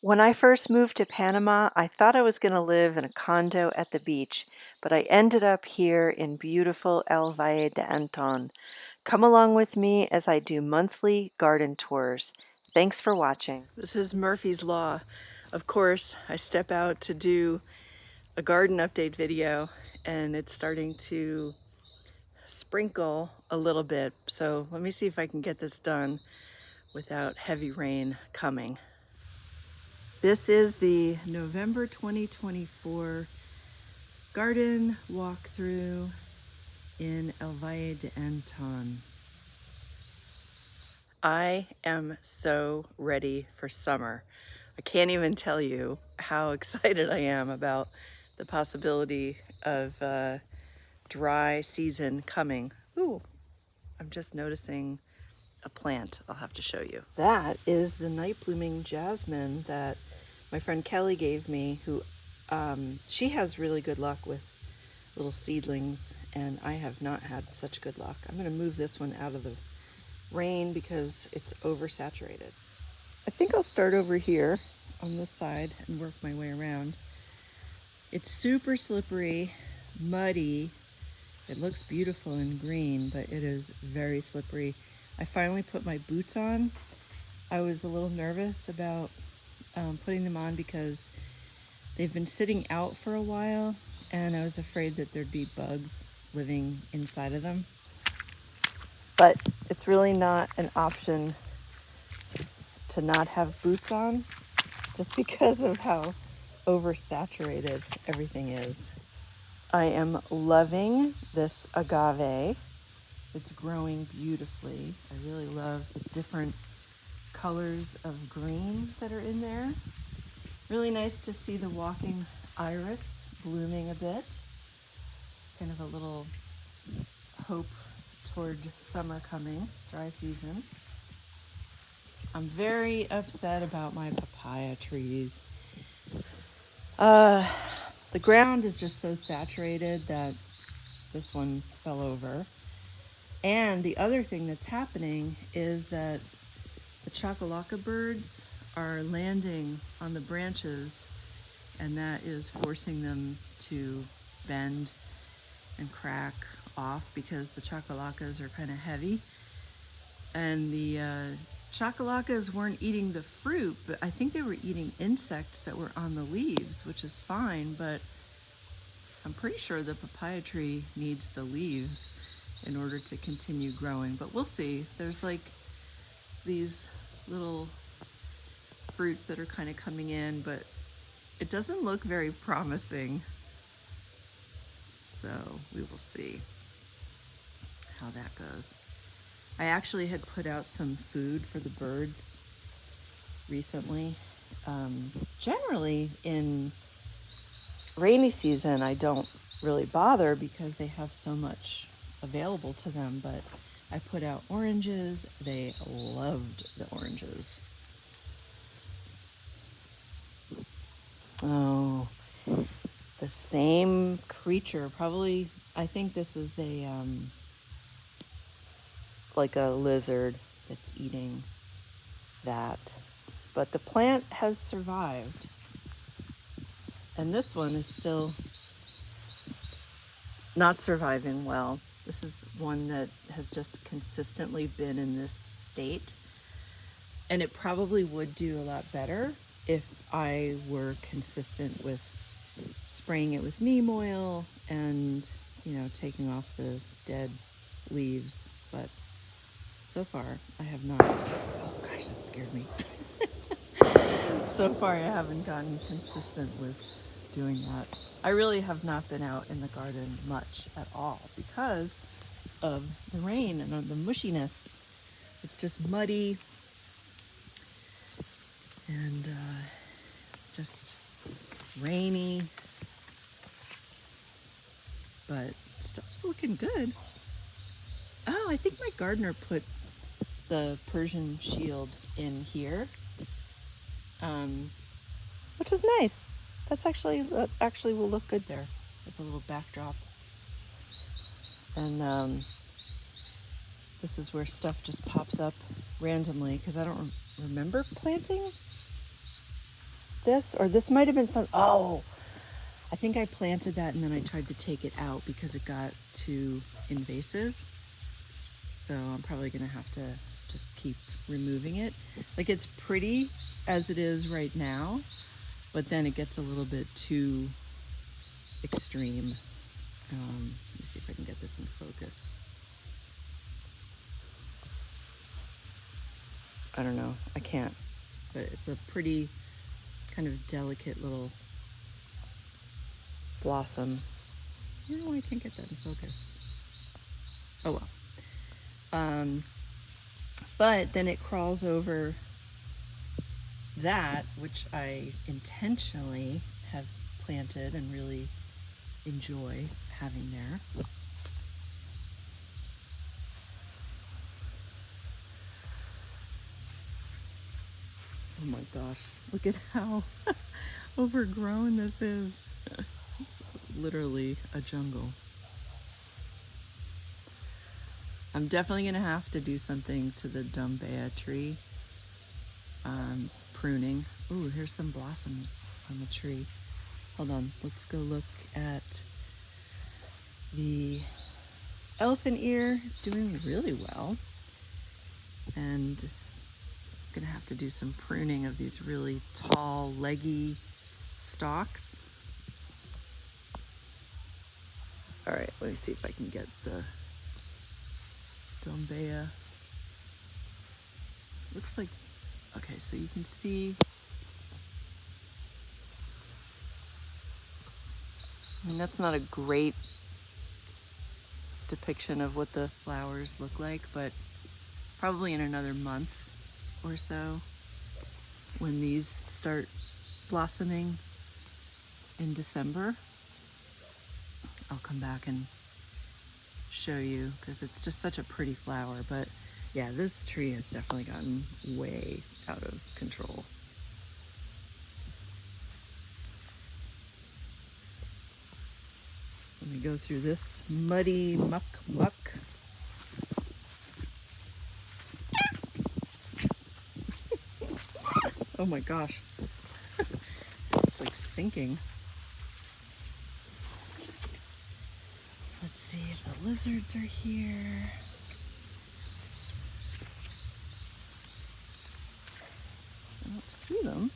When I first moved to Panama, I thought I was going to live in a condo at the beach, but I ended up here in beautiful El Valle de Anton. Come along with me as I do monthly garden tours. Thanks for watching. This is Murphy's Law. Of course, I step out to do a garden update video and it's starting to sprinkle a little bit. So let me see if I can get this done without heavy rain coming. This is the November 2024 garden walkthrough in El Valle de Anton. I am so ready for summer. I can't even tell you how excited I am about the possibility of dry season coming. Ooh, I'm just noticing a plant I'll have to show you. That is the night blooming jasmine that my friend Kelly gave me, who she has really good luck with little seedlings, and I have not had such good luck. I'm going to move this one out of the rain because it's oversaturated. I think I'll start over here on this side and work my way around. It's super slippery, muddy. It looks beautiful and green, but it is very slippery. I finally put my boots on. I was a little nervous about putting them on because they've been sitting out for a while and I was afraid that there'd be bugs living inside of them. But it's really not an option to not have boots on just because of how oversaturated everything is. I am loving this agave. It's growing beautifully. I really love the different colors of green that are in there. Really nice to see the walking iris blooming a bit. Kind of a little hope toward summer coming, dry season. I'm very upset about my papaya trees. The ground is just so saturated that this one fell over. And the other thing that's happening is that the chacalaca birds are landing on the branches, and that is forcing them to bend and crack off because the chacalacas are kind of heavy. And the chacalacas weren't eating the fruit, but I think they were eating insects that were on the leaves, which is fine, but I'm pretty sure the papaya tree needs the leaves in order to continue growing, but we'll see. There's like these little fruits that are kind of coming in, but it doesn't look very promising. So we will see how that goes. I actually had put out some food for the birds recently. Generally in rainy season, I don't really bother because they have so much available to them, but I put out oranges. They loved the oranges. Oh, the same creature, probably. I think this is a like a lizard that's eating that, but the plant has survived, and this one is still not surviving well. This is one that has just consistently been in this state, and it probably would do a lot better if I were consistent with spraying it with neem oil and, you know, taking off the dead leaves. But so far I have not. Oh gosh, that scared me. So far I haven't gotten consistent with doing that. I really have not been out in the garden much at all because of the rain and the mushiness. It's just muddy and just rainy, but stuff's looking good. Oh, I think my gardener put the Persian shield in here, which is nice. That actually will look good there as a little backdrop. And this is where stuff just pops up randomly because I don't remember planting this, or this might have been some, oh, I think I planted that and then I tried to take it out because it got too invasive. So I'm probably gonna have to just keep removing it. Like, it's pretty as it is right now, but then it gets a little bit too extreme. Let me see if I can get this in focus. I don't know, I can't, but it's a pretty kind of delicate little blossom. I don't know why I can't get that in focus. Oh well. But then it crawls over that, which I intentionally have planted and really enjoy having there. Oh my gosh, look at how overgrown this is. It's literally a jungle. I'm definitely gonna have to do something to the dumbea tree. Pruning. Ooh, here's some blossoms on the tree. Hold on, let's go look at the elephant ear. Is doing really well. And I'm gonna have to do some pruning of these really tall, leggy stalks. All right, let me see if I can get the dumbea. Looks like, okay, so you can see, I mean, that's not a great depiction of what the flowers look like, but probably in another month or so, when these start blossoming in December, I'll come back and show you, because it's just such a pretty flower. But yeah, this tree has definitely gotten way out of control. Let me go through this muddy muck. Oh my gosh, it's like sinking. Let's see if the lizards are here. I don't see them.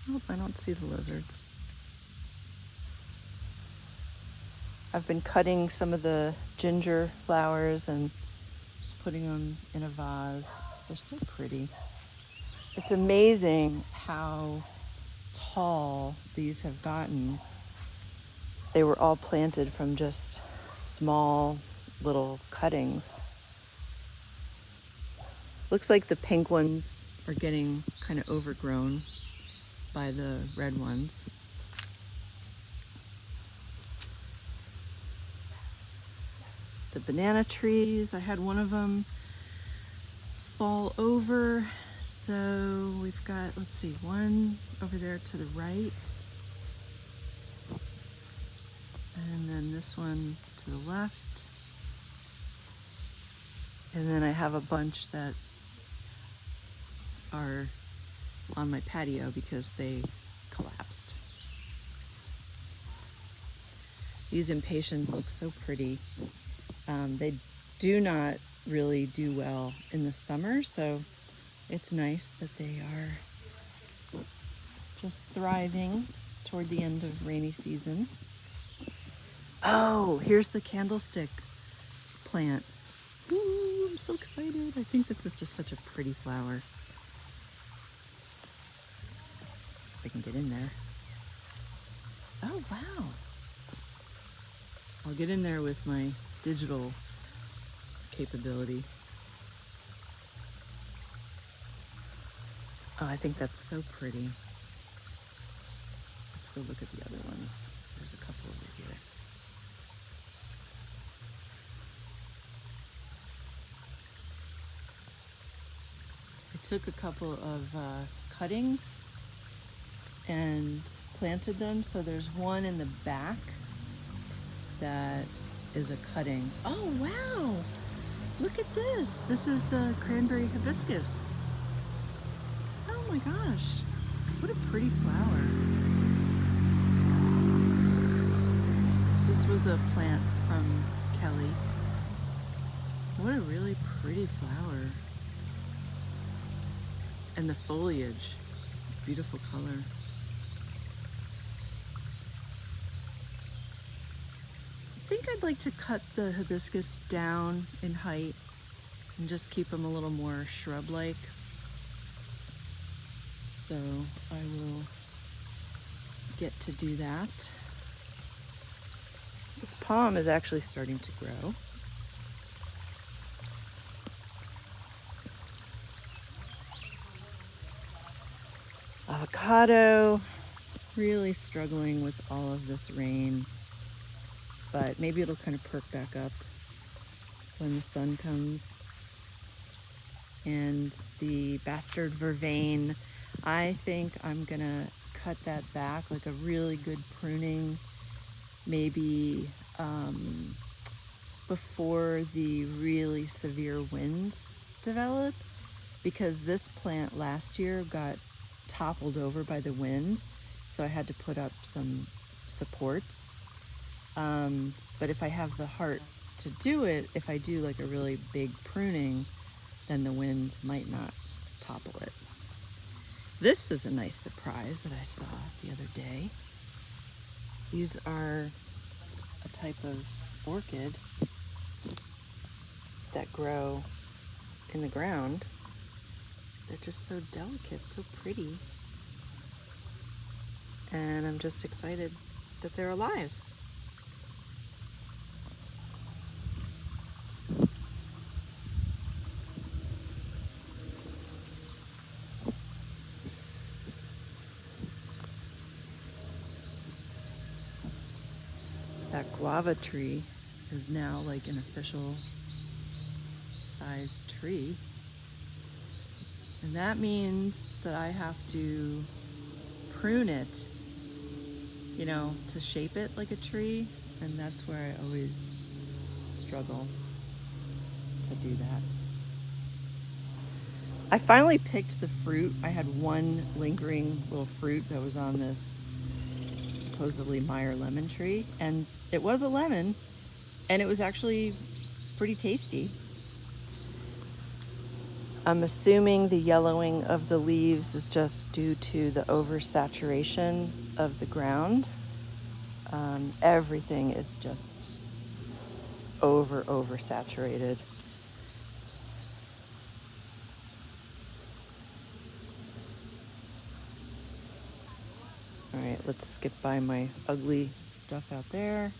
Nope, I don't see the lizards. I've been cutting some of the ginger flowers and just putting them in a vase. They're so pretty. It's amazing how tall these have gotten. They were all planted from just small little cuttings. Looks like the pink ones are getting kind of overgrown by the red ones. The banana trees, I had one of them fall over. So we've got, let's see, one over there to the right. And then this one to the left. And then I have a bunch that are on my patio because they collapsed. These impatiens look so pretty. They do not really do well in the summer, so it's nice that they are just thriving toward the end of rainy season. Oh, here's the candlestick plant. Ooh, I'm so excited. I think this is just such a pretty flower. Let's see if I can get in there. Oh, wow. I'll get in there with my digital capability. Oh, I think that's so pretty. Let's go look at the other ones. There's a couple over here. I took a couple of cuttings and planted them. So there's one in the back that is a cutting. Oh, wow. Look at this. This is the cranberry hibiscus. Oh my gosh. What a pretty flower. This was a plant from Kelly. What a really pretty flower. And the foliage, beautiful color. I think I'd like to cut the hibiscus down in height and just keep them a little more shrub-like. So I will get to do that. This palm is actually starting to grow. Avocado, really struggling with all of this rain, but maybe it'll kind of perk back up when the sun comes. And the bastard vervain, I think I'm gonna cut that back, like a really good pruning, maybe before the really severe winds develop, because this plant last year got toppled over by the wind, so I had to put up some supports. But if I have the heart to do it, if I do like a really big pruning, then the wind might not topple it. This is a nice surprise that I saw the other day. These are a type of orchid that grow in the ground. They're just so delicate, so pretty. And I'm just excited that they're alive. That guava tree is now like an official size tree. And that means that I have to prune it, you know, to shape it like a tree. And that's where I always struggle to do that. I finally picked the fruit. I had one lingering little fruit that was on this supposedly Meyer lemon tree, and it was a lemon, and it was actually pretty tasty. I'm assuming the yellowing of the leaves is just due to the oversaturation of the ground. Everything is just oversaturated. All right, let's skip by my ugly stuff out there.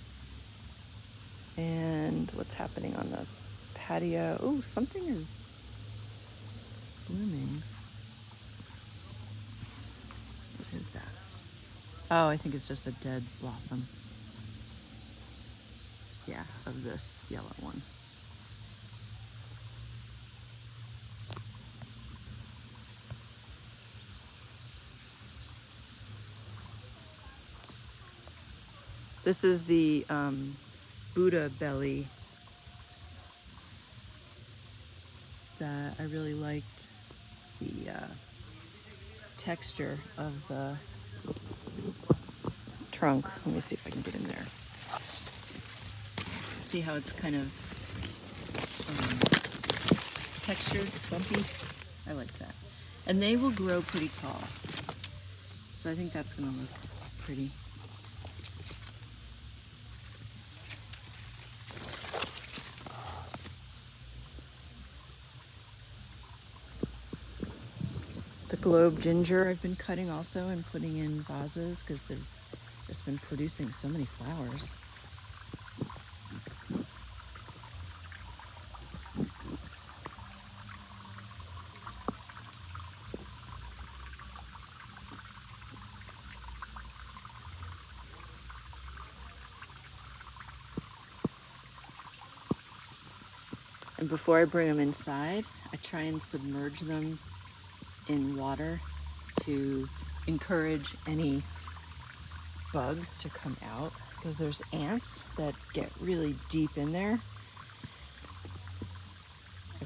And what's happening on the patio? Oh, something is blooming. What is that? Oh, I think it's just a dead blossom. Yeah, of this yellow one. This is the Buddha belly that I really liked, the texture of the trunk. Let me see if I can get in there. See how it's kind of textured, bumpy? I like that. And they will grow pretty tall. So I think that's gonna look pretty. The globe ginger I've been cutting also and putting in vases because they've just been producing so many flowers. And before I bring them inside, I try and submerge them in water to encourage any bugs to come out, because there's ants that get really deep in there.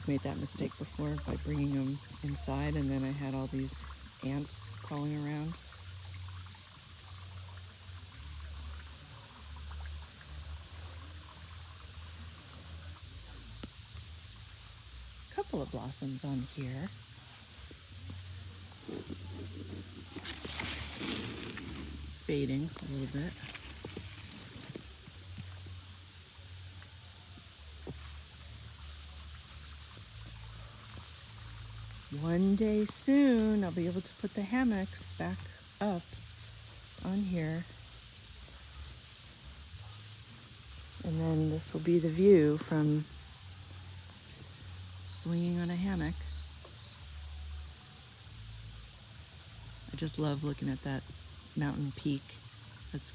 I've made that mistake before by bringing them inside, and then I had all these ants crawling around. A couple of blossoms on here. Fading a little bit. One day soon, I'll be able to put the hammocks back up on here. And then this will be the view from swinging on a hammock. I just love looking at that mountain peak. That's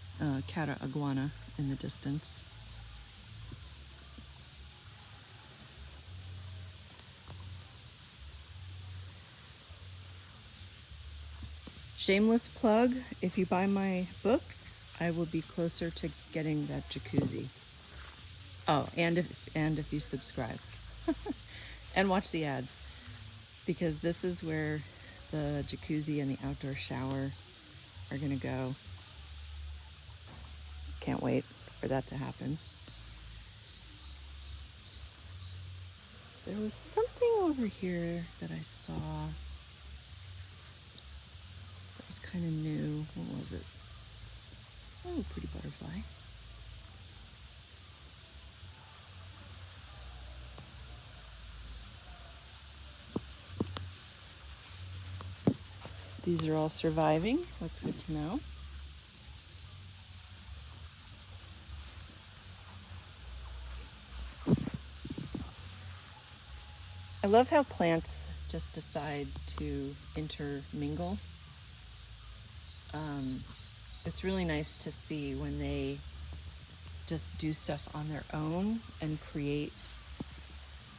Cara Iguana in the distance. Shameless plug, if you buy my books, I will be closer to getting that jacuzzi. Oh, and if you subscribe and watch the ads, because this is where the jacuzzi and the outdoor shower are gonna go. Can't wait for that to happen. There was something over here that I saw that was kind of new. What was it? Oh, pretty butterfly. These are all surviving. That's good to know. I love how plants just decide to intermingle. It's really nice to see when they just do stuff on their own and create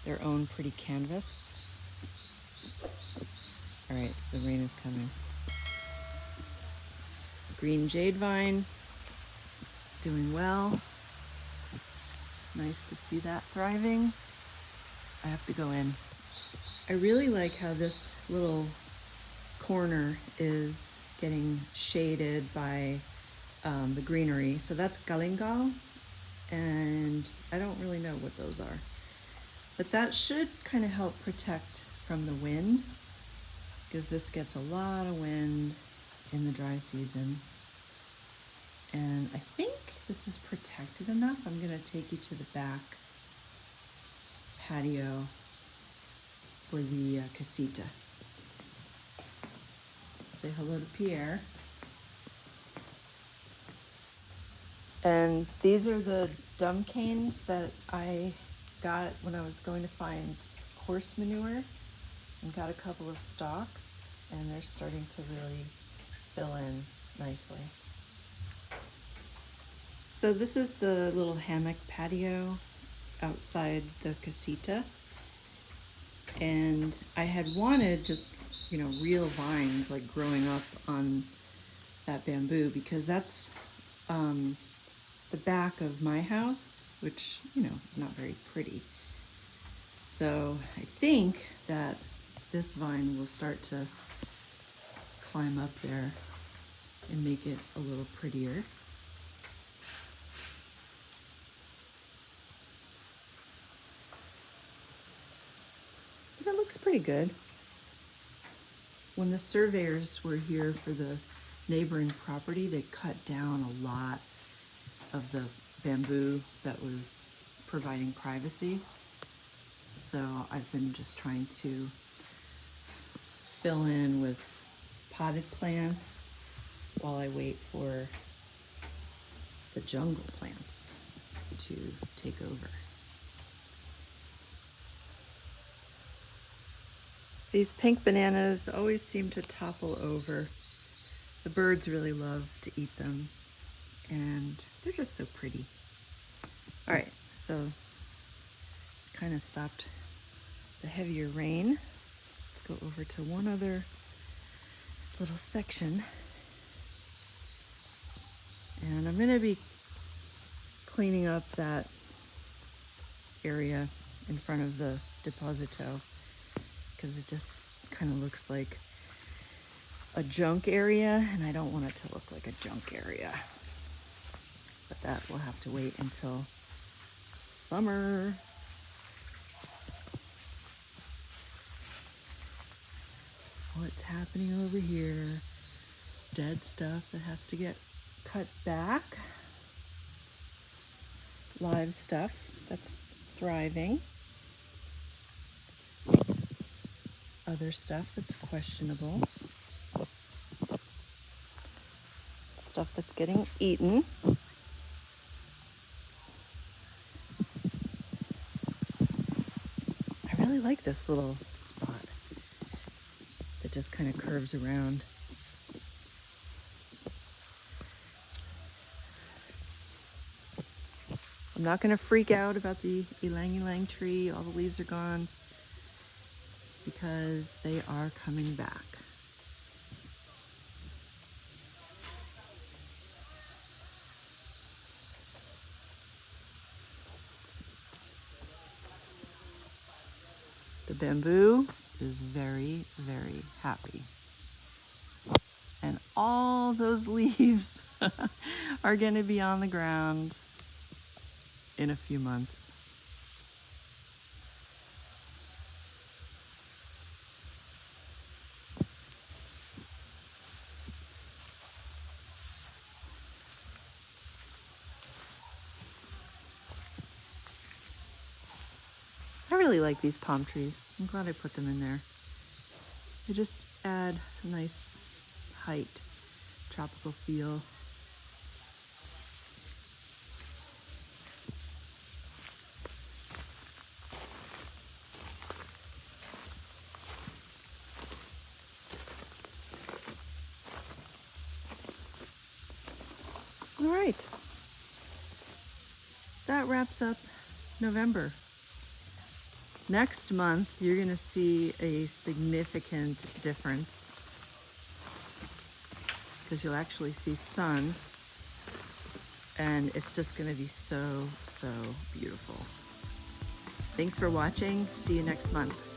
their own pretty canvas. All right, the rain is coming. Green jade vine, doing well. Nice to see that thriving. I have to go in. I really like how this little corner is getting shaded by the greenery. So that's galingal, and I don't really know what those are. But that should kind of help protect from the wind, because this gets a lot of wind in the dry season. And I think this is protected enough. I'm gonna take you to the back patio for the casita. Say hello to Pierre. And these are the dumb canes that I got when I was going to find horse manure, and got a couple of stalks, and they're starting to really fill in nicely. So this is the little hammock patio outside the casita. And I had wanted just, real vines like growing up on that bamboo, because that's the back of my house, which, is not very pretty. So I think that this vine will start to climb up there and make it a little prettier. But it looks pretty good. When the surveyors were here for the neighboring property, they cut down a lot of the bamboo that was providing privacy. So I've been just trying to fill in with potted plants while I wait for the jungle plants to take over. These pink bananas always seem to topple over. The birds really love to eat them, and they're just so pretty. All right, so kind of stopped the heavier rain. Let's go over to one other little section. And I'm gonna be cleaning up that area in front of the deposito because it just kind of looks like a junk area, and I don't want it to look like a junk area. But that will have to wait until summer. What's happening over here? Dead stuff that has to get cut back. Live stuff that's thriving. Other stuff that's questionable. Stuff that's getting eaten. I really like this little spot that just kind of curves around. I'm not going to freak out about the ylang-ylang tree. All the leaves are gone because they are coming back. The bamboo is very, very happy. And all those leaves are going to be on the ground in a few months. I really like these palm trees. I'm glad I put them in there. They just add a nice height, tropical feel. All right, that wraps up November. Next month, you're gonna see a significant difference because you'll actually see sun, and it's just gonna be so, so beautiful. Thanks for watching. See you next month.